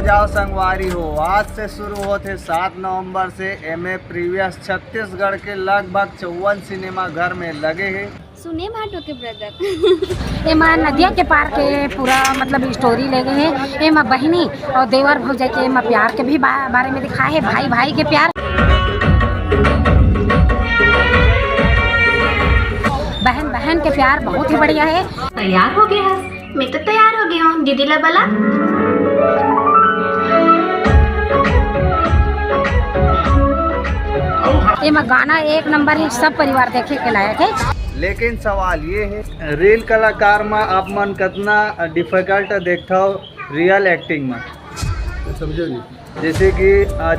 जाओ संगवारी हो, आज से शुरू होते 7 नवंबर से एमए प्रीवियस छत्तीसगढ़ के लगभग 54 सिनेमा घर में लगे हैं। सुने भाटो के ब्रदर एमा नदिया के पार के पूरा मतलब स्टोरी ले गए हैं। एमा बहनी और देवर भौजाई के एमा प्यार के भी बारे में दिखाए है, भाई भाई के प्यार, बहन बहन के प्यार बहुत ही बढ़िया है। तैयार हो गया है? मैं तो तैयार हो गया हूँ दीदी ला बला। एमा गाना एक नंबर है, सब परिवार देखे के लायक है। लेकिन सवाल ये है, रियल कलाकार में आप मन कितना डिफिकल्ट देखता हो रियल एक्टिंग में? समझो नहीं, जैसे कि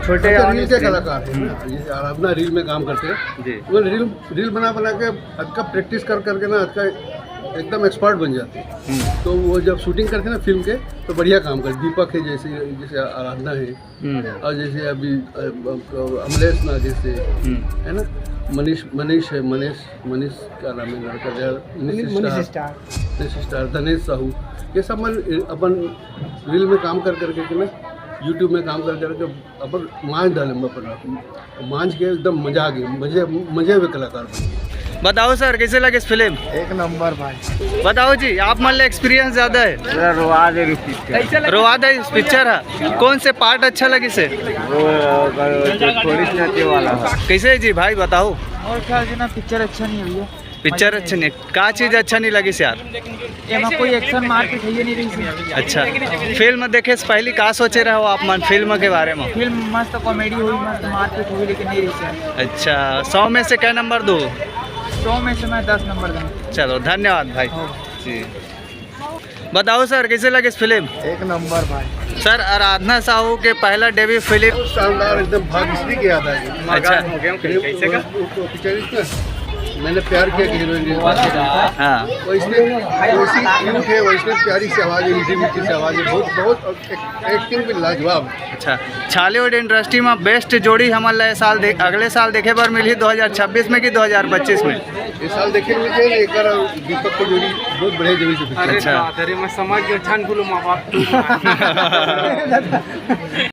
छोटे रील के कलाकार हैं, जैसे आराधना रील में काम करते हैं जी, वो रील बना के हद का प्रैक्टिस कर करके ना हद का एकदम एक्सपर्ट बन जाते हैं। तो वो जब शूटिंग करते हैं ना फिल्म के तो बढ़िया काम करते। दीपक है जैसे आराधना है, और जैसे अभी अमलेश ना जैसे है ना, मनीष है, मनीष का नाम है लड़का यार, मनीष स्टार, धनेश साहू, ये सब मन अपन रील में काम कर करके ना यूट्यूब में काम कर करके अपन मांझ डाले अपन मांझ के एकदम मजा आ गई, मजे हुए कलाकार बने। बताओ सर कैसे लगे इस फिल्म? एक नंबर भाई। बताओ जी, आप मान लो एक्सपीरियंस ज्यादा है, रोवाद है इस पिक्चर है, कौन से पार्ट अच्छा लगे से? वाला कैसे है जी भाई बताओ? और क्या ना पिक्चर अच्छा नहीं हुई है। पिक्चर अच्छा नहीं, का चीज अच्छा नहीं लगी से यार? एमा कोई एक्शन मारपीट है नहीं रही थी। अच्छा, फिल्म देखे से पहले का सोचे रहे हो आप मन फिल्म के बारे में? फिल्म मस्त कॉमेडी हुई, मस्त मारपीट हुई, लेकिन नहीं रही। अच्छा, 100 में से क्या नंबर दो? 100 में से मैं 10 नंबर दूँ। चलो धन्यवाद भाई जी। बताओ सर कैसे लगे इस फिल्म? एक नंबर भाई। सर आराधना साहू के पहला डेब्यू फिल्म शानदार, एकदम भाग्यश्री की याद आई। अच्छा, मैंने प्यार किया कि हीरोइन हाँ वैसे क्यूट है, वैसे प्यारी सी आवाज़ है, मीठी मीठी सी आवाज़ है, बहुत एक्टिंग भी लाजवाब। अच्छा, छालीवुड इंडस्ट्री में बेस्ट जोड़ी हमारे साल अगले साल देखे पर मिली 2026 में कि 2025 में? इस साल देखे मुझे एक बार दीपक को जोड़ी बहुत बढ़िया जोड़ी से पिक्चर। अच्छा, मैं समझ गया, छान बोलो माँ बाप।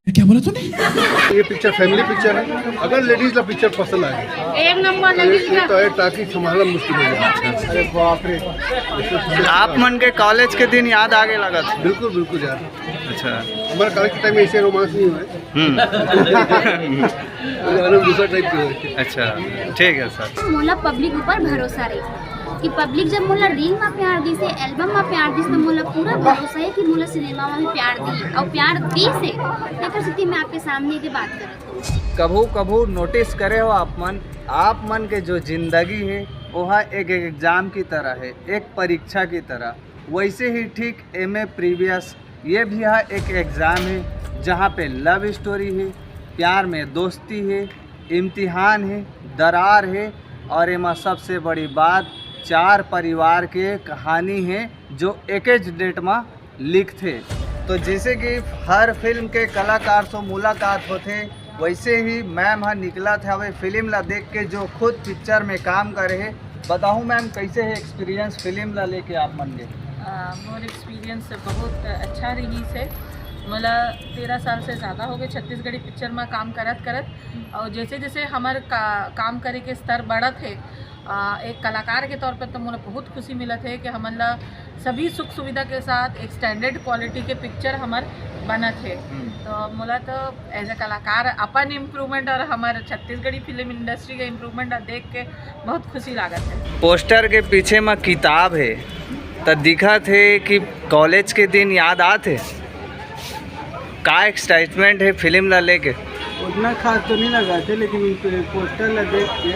क्या बोला तूने? ये पिक्चर फैमिली पिक्चर है, अगर लेडीज ला पिक्चर पसंद आए एक नंबर तो टाकी संभालना मुश्किल हो जाए। अरे बाप रे, आप मन के कॉलेज के दिन याद आगे लगा था? बिल्कुल बिल्कुल यार। अच्छा, हमारे कॉलेज के टाइम में ऐसे रोमांस नहीं हुए, दूसरा टाइप के हुए। अच्छा ठीक है सर। मोला पब्लिक ऊपर भरोसा रही कि पब्लिक जब मोला रील में प्यार दी से, एल्बम में प्यार दी तो मोला पूरा भरोसा है कि मोला सिनेमा में भी प्यार दी और प्यार दी से लेकर सकती मैं आपके सामने की बात कर। कभू नोटिस करे हो आप मन के जो जिंदगी है वह एक एग्ज़ाम की तरह है, एक परीक्षा की तरह, वैसे ही ठीक एमए प्रीवियस ये भी है एक एग्ज़ाम है जहाँ पे लव स्टोरी है, प्यार में दोस्ती है, इम्तिहान है, दरार है, और एमा सबसे बड़ी बात 4 परिवार के कहानी है जो एक डेट में लिखते। तो जैसे कि हर फिल्म के कलाकार से मुलाकात होते, वैसे ही मैम हाँ निकला था हमें फिल्म ला देख के जो खुद पिक्चर में काम करे है। बताऊँ मैम कैसे है एक्सपीरियंस फिल्म ला लेके आप मन के? मोर एक्सपीरियंस बहुत अच्छा रही से। मला 13 साल से ज़्यादा हो गए छत्तीसगढ़ी पिक्चर में काम करत और जैसे जैसे हमारे काम करे के स्तर बढ़त है, एक कलाकार के तौर पर तो मुझे बहुत खुशी मिलत है कि हमारा सभी सुख सुविधा के साथ एक स्टैंडर्ड क्वालिटी के पिक्चर हमार बनत है। तो मुझे तो एज ए कलाकार अपन इम्प्रूवमेंट और हमारे छत्तीसगढ़ी फिल्म इंडस्ट्री का इम्प्रूवमेंट देख के बहुत खुशी लागत है। पोस्टर के पीछे में किताब है तो दिखा थे कि कॉलेज के दिन याद आते, का एक्साइटमेंट है फिल्म ला लेके? उतना खास तो नहीं लगा थे, लेकिन पोस्टर ला देख के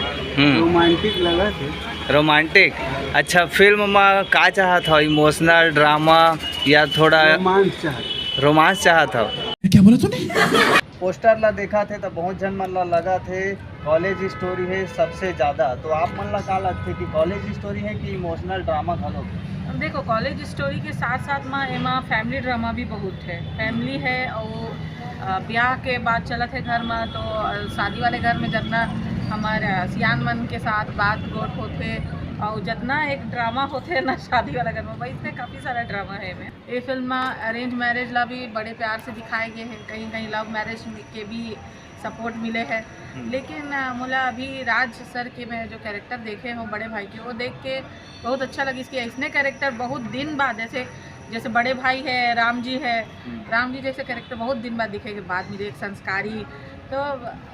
रोमांटिक लगा थे। रोमांटिक? अच्छा, फिल्म में का चाहा था, इमोशनल ड्रामा या थोड़ा रोमांस चाहा था? क्या बोला तूने? पोस्टर ला देखा थे तो बहुत जन मन ला लगा थे कॉलेज स्टोरी है सबसे ज़्यादा, तो आप मन ला का लगते कि कॉलेज स्टोरी है कि इमोशनल ड्रामा घलो? देखो, कॉलेज स्टोरी के साथ साथ में एमा फैमिली ड्रामा भी बहुत है। फैमिली है और ब्याह के बाद चलत है घर में, तो शादी वाले घर में जितना हमारे सियान मन के साथ बात गोट होते और जितना एक ड्रामा होते हैं ना शादी वाला घर में, भाई इसमें काफ़ी सारा ड्रामा है में। ये फिल्म में अरेंज मैरिज ला भी बड़े प्यार से दिखाए गए हैं, कहीं कहीं लव मैरिज के भी सपोर्ट मिले हैं। लेकिन मुला अभी राज सर के मैं जो कैरेक्टर देखे हो बड़े भाई के, वो देख के बहुत अच्छा लगी। इसके ऐसने कैरेक्टर बहुत दिन बाद, जैसे बड़े भाई है, राम जी जैसे कैरेक्टर बहुत दिन बाद दिखे के बाद मिले, एक संस्कारी। तो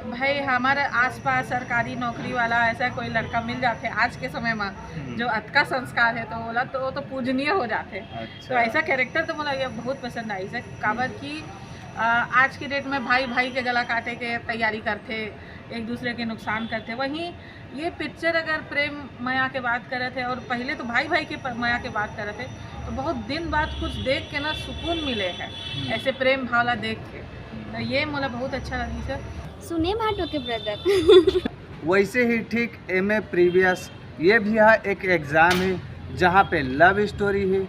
भाई हमारे आसपास सरकारी नौकरी वाला ऐसा कोई लड़का मिल जाते आज के समय में जो अतका संस्कार है, तो बोला तो वो तो पूजनीय हो जाते। अच्छा। तो ऐसा कैरेक्टर तो मुझे ये बहुत पसंद आई से काबर की आज की डेट में भाई भाई के गला काटे के तैयारी करते, एक दूसरे के नुकसान करते। वहीं ये पिक्चर अगर प्रेम माया के बात करे थे और पहले तो भाई भाई के माया के बात करे थे, तो बहुत दिन बाद कुछ देख के ना सुकून मिले हैं ऐसे प्रेम भावना देख के। तो ये मुझे बहुत अच्छा लगी सर। सुने भाटो के ब्रदर। वैसे ही ठीक MA प्रीवियस ये भी है एक एग्ज़ाम है जहाँ पे लव स्टोरी है,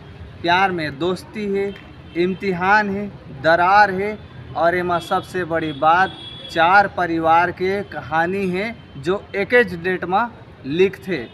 प्यार में दोस्ती है, इम्तिहान है, दरार है, और एमा सबसे बड़ी बात 4 परिवार के कहानी है जो एक डेट में लिखते।